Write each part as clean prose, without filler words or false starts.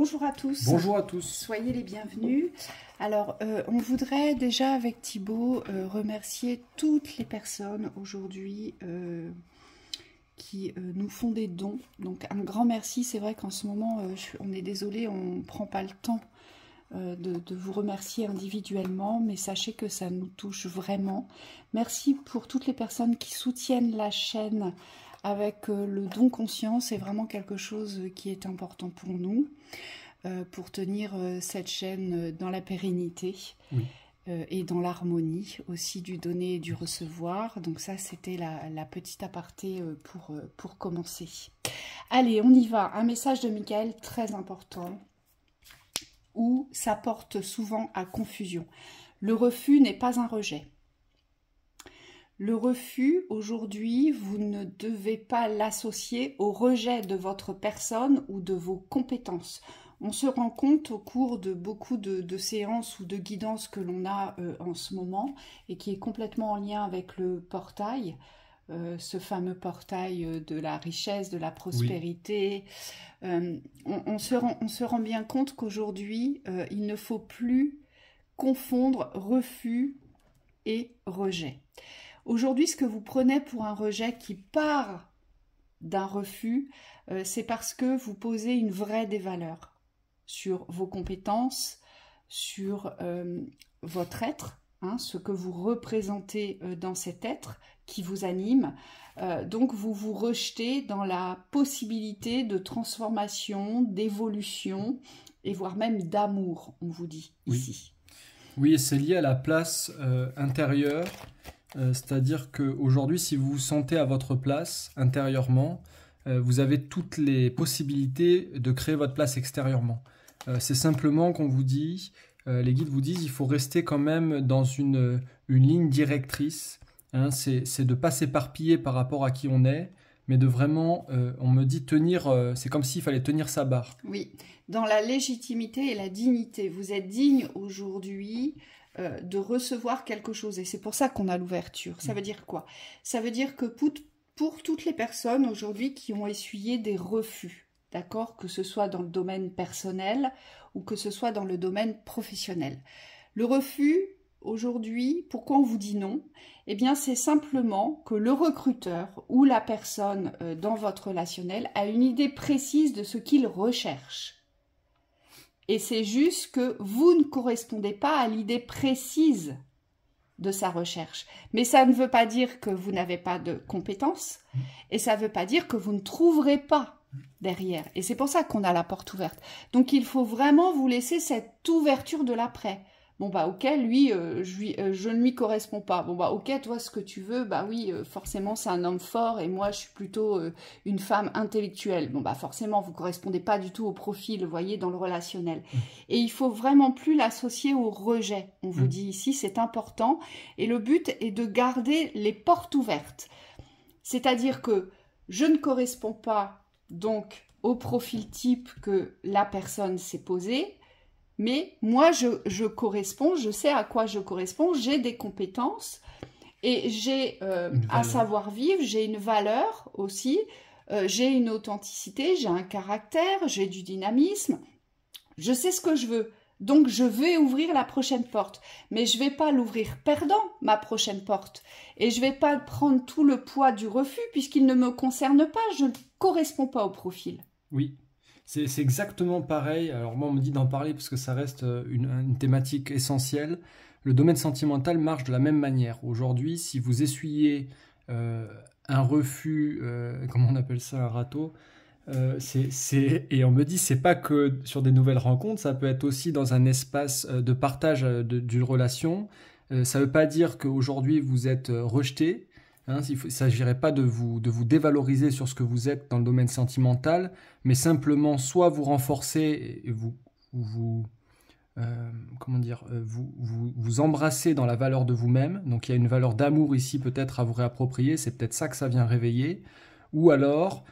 Bonjour à tous. Bonjour à tous. Soyez les bienvenus. Alors, on voudrait déjà avec Thibaut remercier toutes les personnes aujourd'hui qui nous font des dons. Donc un grand merci. C'est vrai qu'en ce moment, on est désolé, on ne prend pas le temps de vous remercier individuellement, mais sachez que ça nous touche vraiment. Merci pour toutes les personnes qui soutiennent la chaîne avec le don conscient. C'est vraiment quelque chose qui est important pour nous, pour tenir cette chaîne dans la pérennité. Oui. Et dans l'harmonie aussi du donner et du recevoir. Donc ça, c'était la petite aparté pour commencer. Allez, on y va. Un message de Michael très important, où ça porte souvent à confusion. Le refus n'est pas un rejet. Le refus, aujourd'hui, vous ne devez pas l'associer au rejet de votre personne ou de vos compétences. On se rend compte au cours de beaucoup de séances ou de guidances que l'on a en ce moment et qui est complètement en lien avec le portail, ce fameux portail de la richesse, de la prospérité. Oui. On se rend bien compte qu'aujourd'hui, il ne faut plus confondre refus et rejet. Aujourd'hui, ce que vous prenez pour un rejet qui part d'un refus, c'est parce que vous posez une vraie des valeurs sur vos compétences, sur votre être, hein, ce que vous représentez dans cet être qui vous anime. Donc vous vous rejetez dans la possibilité de transformation, d'évolution et voire même d'amour, on vous dit ici. Oui, et c'est lié à la place intérieure, c'est-à-dire qu'aujourd'hui, si vous vous sentez à votre place intérieurement, vous avez toutes les possibilités de créer votre place extérieurement. C'est simplement qu'on vous dit, les guides vous disent, il faut rester quand même dans une ligne directrice. Hein, c'est de ne pas s'éparpiller par rapport à qui on est, mais de vraiment, on me dit tenir, c'est comme s'il fallait tenir sa barre. Oui, dans la légitimité et la dignité. Vous êtes digne aujourd'hui de recevoir quelque chose. Et c'est pour ça qu'on a l'ouverture. Ça veut dire quoi? Ça veut dire que pour toutes les personnes aujourd'hui qui ont essuyé des refus, d'accord, que ce soit dans le domaine personnel ou que ce soit dans le domaine professionnel. Le refus, aujourd'hui, pourquoi on vous dit non? Eh bien, c'est simplement que le recruteur ou la personne dans votre relationnel a une idée précise de ce qu'il recherche. Et c'est juste que vous ne correspondez pas à l'idée précise de sa recherche. Mais ça ne veut pas dire que vous n'avez pas de compétences et ça ne veut pas dire que vous ne trouverez pas derrière. Et c'est pour ça qu'on a la porte ouverte. Donc, il faut vraiment vous laisser cette ouverture de l'après. Bon, bah, ok, lui, je ne lui corresponds pas. Bon, bah, ok, toi, ce que tu veux, bah oui, forcément, c'est un homme fort et moi, je suis plutôt une femme intellectuelle. Bon, bah, forcément, vous ne correspondez pas du tout au profil, vous voyez, dans le relationnel. Et il faut vraiment plus l'associer au rejet. On vous dit ici, c'est important. Et le but est de garder les portes ouvertes. C'est-à-dire que je ne corresponds pas, donc, au profil type que la personne s'est posé. Mais moi, je corresponds, je sais à quoi je corresponds, j'ai des compétences et j'ai un savoir-vivre, j'ai une valeur aussi, j'ai une authenticité, j'ai un caractère, j'ai du dynamisme, je sais ce que je veux. Donc, je vais ouvrir la prochaine porte, mais je ne vais pas l'ouvrir perdant, ma prochaine porte. Et je ne vais pas prendre tout le poids du refus puisqu'il ne me concerne pas, je ne corresponds pas au profil. Oui. C'est exactement pareil. Alors moi, on me dit d'en parler parce que ça reste une thématique essentielle. Le domaine sentimental marche de la même manière. Aujourd'hui, si vous essuyez un refus, comment on appelle ça, un râteau, et on me dit, c'est pas que sur des nouvelles rencontres, ça peut être aussi dans un espace de partage d'une relation. Ça veut pas dire qu'aujourd'hui, vous êtes rejeté. Hein, il ne s'agirait pas de vous dévaloriser sur ce que vous êtes dans le domaine sentimental, mais simplement soit vous renforcer et vous embrasser dans la valeur de vous-même. Donc il y a une valeur d'amour ici peut-être à vous réapproprier, c'est peut-être ça que ça vient réveiller. Ou alors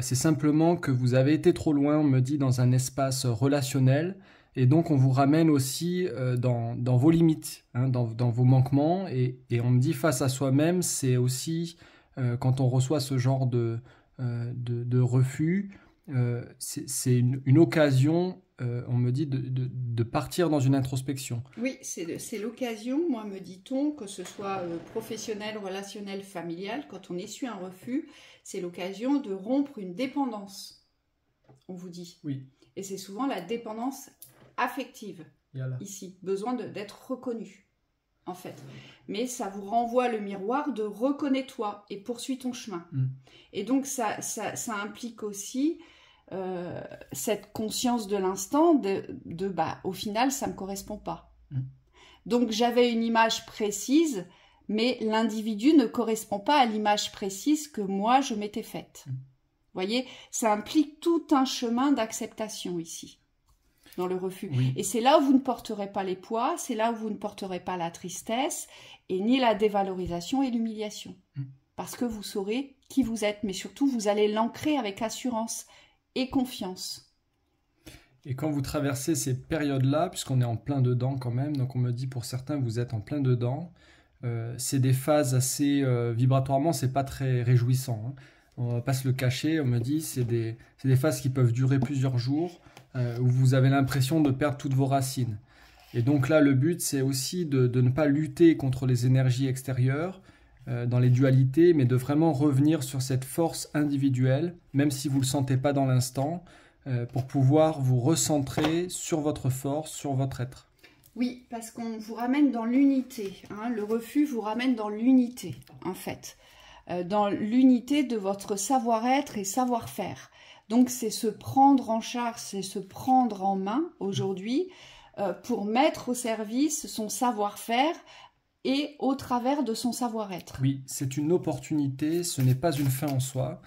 c'est simplement que vous avez été trop loin, on me dit, dans un espace relationnel. Et donc, on vous ramène aussi dans vos limites, hein, dans vos manquements. Et on me dit, face à soi-même, c'est aussi, quand on reçoit ce genre de refus, c'est une occasion on me dit de partir dans une introspection. Oui, c'est l'occasion, moi me dit-on, que ce soit professionnel, relationnel, familial, quand on essuie un refus, c'est l'occasion de rompre une dépendance, on vous dit. Oui. Et c'est souvent la dépendance affective, ici, besoin d'être reconnu, en fait. Mais ça vous renvoie le miroir de reconnais-toi et poursuis ton chemin. Et donc ça implique aussi cette conscience de l'instant au final, ça ne me correspond pas. Donc j'avais une image précise, mais l'individu ne correspond pas à l'image précise que moi, je m'étais faite. Vous voyez, ça implique tout un chemin d'acceptation ici, dans le refus. Oui. Et c'est là où vous ne porterez pas les poids, c'est là où vous ne porterez pas la tristesse, et ni la dévalorisation et l'humiliation. Parce que vous saurez qui vous êtes, mais surtout, vous allez l'ancrer avec assurance et confiance. Et quand vous traversez ces périodes-là, puisqu'on est en plein dedans quand même, donc on me dit pour certains, vous êtes en plein dedans, c'est des phases assez, vibratoirement, c'est pas très réjouissant, hein. On va pas se le cacher, on me dit, c'est des phases qui peuvent durer plusieurs jours, où vous avez l'impression de perdre toutes vos racines. Et donc là, le but, c'est aussi de ne pas lutter contre les énergies extérieures, dans les dualités, mais de vraiment revenir sur cette force individuelle, même si vous ne le sentez pas dans l'instant, pour pouvoir vous recentrer sur votre force, sur votre être. Oui, parce qu'on vous ramène dans l'unité, hein. Le refus vous ramène dans l'unité, en fait. Dans l'unité de votre savoir-être et savoir-faire. Donc c'est se prendre en charge, c'est se prendre en main aujourd'hui pour mettre au service son savoir-faire et au travers de son savoir-être. Oui, c'est une opportunité, ce n'est pas une fin en soi.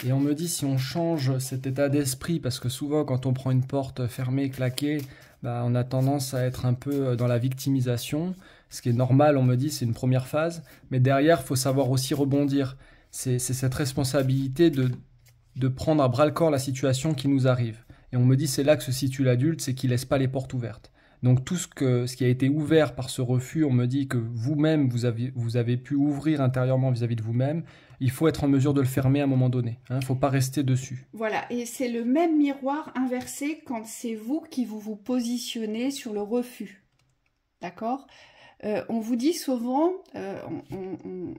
Et on me dit si on change cet état d'esprit, parce que souvent quand on prend une porte fermée, claquée, on a tendance à être un peu dans la victimisation. Ce qui est normal, on me dit, c'est une première phase. Mais derrière, il faut savoir aussi rebondir. C'est cette responsabilité de prendre à bras-le-corps la situation qui nous arrive. Et on me dit, c'est là que se situe l'adulte, c'est qu'il ne laisse pas les portes ouvertes. Donc tout ce qui a été ouvert par ce refus, on me dit que vous-même, vous avez pu ouvrir intérieurement vis-à-vis de vous-même. Il faut être en mesure de le fermer à un moment donné. Il ne faut pas rester dessus. Voilà, et c'est le même miroir inversé quand c'est vous qui vous positionnez sur le refus. D'accord ? On vous dit souvent,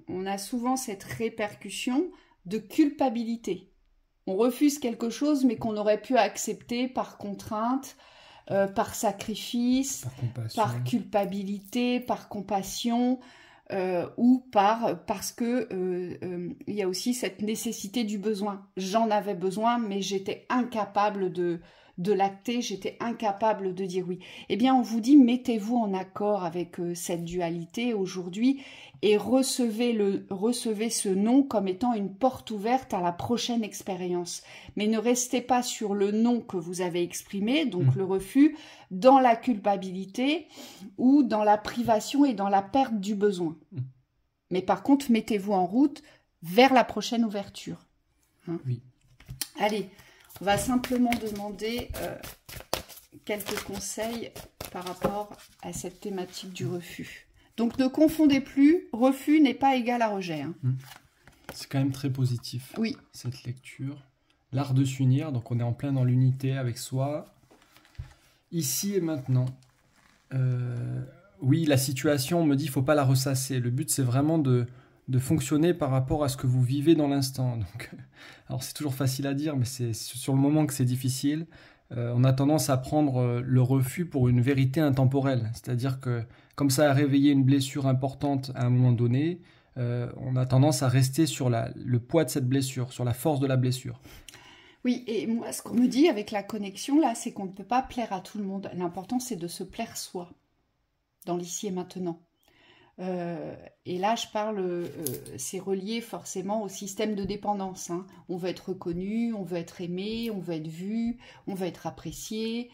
on a souvent cette répercussion de culpabilité. On refuse quelque chose, mais qu'on aurait pu accepter par contrainte, par sacrifice, par culpabilité, par compassion, ou parce que il y a aussi cette nécessité du besoin. J'en avais besoin, mais j'étais incapable de l'acter, j'étais incapable de dire oui. Eh bien, on vous dit, mettez-vous en accord avec cette dualité aujourd'hui et recevez ce non comme étant une porte ouverte à la prochaine expérience. Mais ne restez pas sur le non que vous avez exprimé, donc le refus, dans la culpabilité ou dans la privation et dans la perte du besoin. Mais par contre, mettez-vous en route vers la prochaine ouverture. Hein ? Oui. Allez. On va simplement demander quelques conseils par rapport à cette thématique du refus. Donc ne confondez plus, refus n'est pas égal à rejet. Hein. C'est quand même très positif, oui. Cette lecture. L'art de s'unir, donc on est en plein dans l'unité avec soi. Ici et maintenant. Oui, la situation, on me dit, il ne faut pas la ressasser. Le but, c'est vraiment de fonctionner par rapport à ce que vous vivez dans l'instant. Donc, alors c'est toujours facile à dire, mais c'est sur le moment que c'est difficile. On a tendance à prendre le refus pour une vérité intemporelle. C'est-à-dire que comme ça a réveillé une blessure importante à un moment donné, on a tendance à rester sur le poids de cette blessure, sur la force de la blessure. Oui, et moi, ce qu'on me dit avec la connexion, là, c'est qu'on ne peut pas plaire à tout le monde. L'important, c'est de se plaire soi, dans l'ici et maintenant. Et là, je parle, c'est relié forcément au système de dépendance. Hein. On veut être reconnu, on veut être aimé, on veut être vu, on veut être apprécié.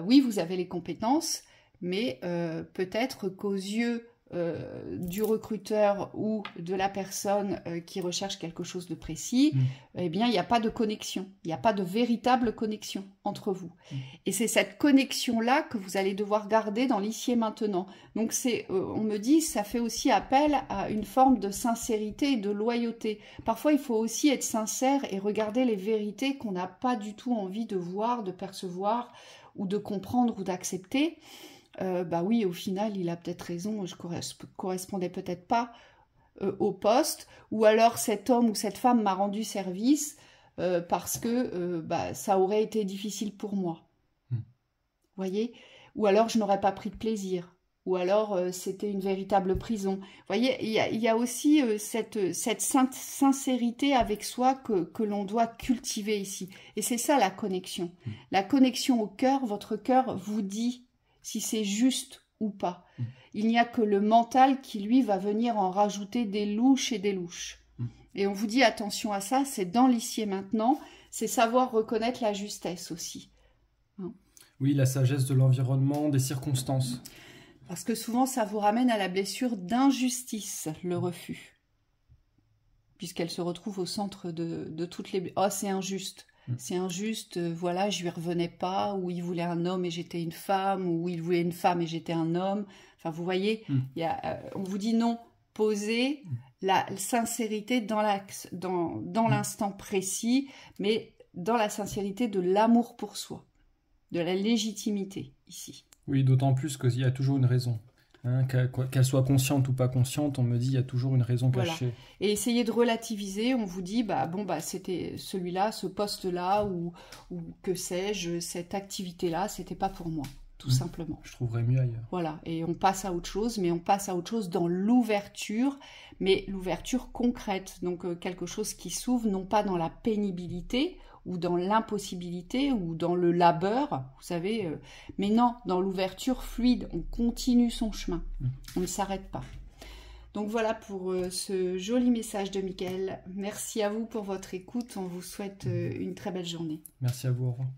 Oui, vous avez les compétences, mais peut-être qu'aux yeux du recruteur ou de la personne qui recherche quelque chose de précis, eh bien, il n'y a pas de connexion. Il n'y a pas de véritable connexion entre vous. Et c'est cette connexion-là que vous allez devoir garder dans l'ici et maintenant. Donc, on me dit, ça fait aussi appel à une forme de sincérité et de loyauté. Parfois, il faut aussi être sincère et regarder les vérités qu'on n'a pas du tout envie de voir, de percevoir, ou de comprendre ou d'accepter, bah oui, au final, il a peut-être raison, je correspondais peut-être pas au poste, ou alors cet homme ou cette femme m'a rendu service parce que bah, ça aurait été difficile pour moi. Vous voyez? Ou alors je n'aurais pas pris de plaisir. Ou alors c'était une véritable prison. Vous voyez, il y a aussi cette sincérité avec soi que l'on doit cultiver ici. Et c'est ça la connexion. La connexion au cœur, votre cœur vous dit si c'est juste ou pas. Il n'y a que le mental qui, lui, va venir en rajouter des louches et des louches. Et on vous dit attention à ça, c'est dans l'ici et maintenant, c'est savoir reconnaître la justesse aussi. Hein? Oui, la sagesse de l'environnement, des circonstances. Parce que souvent, ça vous ramène à la blessure d'injustice, le refus. Puisqu'elle se retrouve au centre de toutes les... Oh, c'est injuste. C'est injuste, voilà, je lui revenais pas, ou il voulait un homme et j'étais une femme, ou il voulait une femme et j'étais un homme. Enfin, vous voyez, on vous dit non, posez la sincérité dans l'instant précis, mais dans la sincérité de l'amour pour soi, de la légitimité ici. Oui, d'autant plus qu'il y a toujours une raison. Hein, qu'elle soit consciente ou pas consciente, on me dit il y a toujours une raison cachée. Voilà. Et essayez de relativiser, on vous dit c'était celui-là, ce poste-là, ou que sais-je, cette activité-là, c'était pas pour moi, tout simplement. Je trouverais mieux ailleurs. Voilà, et on passe à autre chose, mais on passe à autre chose dans l'ouverture, mais l'ouverture concrète, donc quelque chose qui s'ouvre non pas dans la pénibilité, ou dans l'impossibilité, ou dans le labeur, vous savez, mais non, dans l'ouverture fluide, on continue son chemin, on ne s'arrête pas. Donc voilà pour ce joli message de Michael. Merci à vous pour votre écoute, on vous souhaite une très belle journée. Merci à vous, au revoir.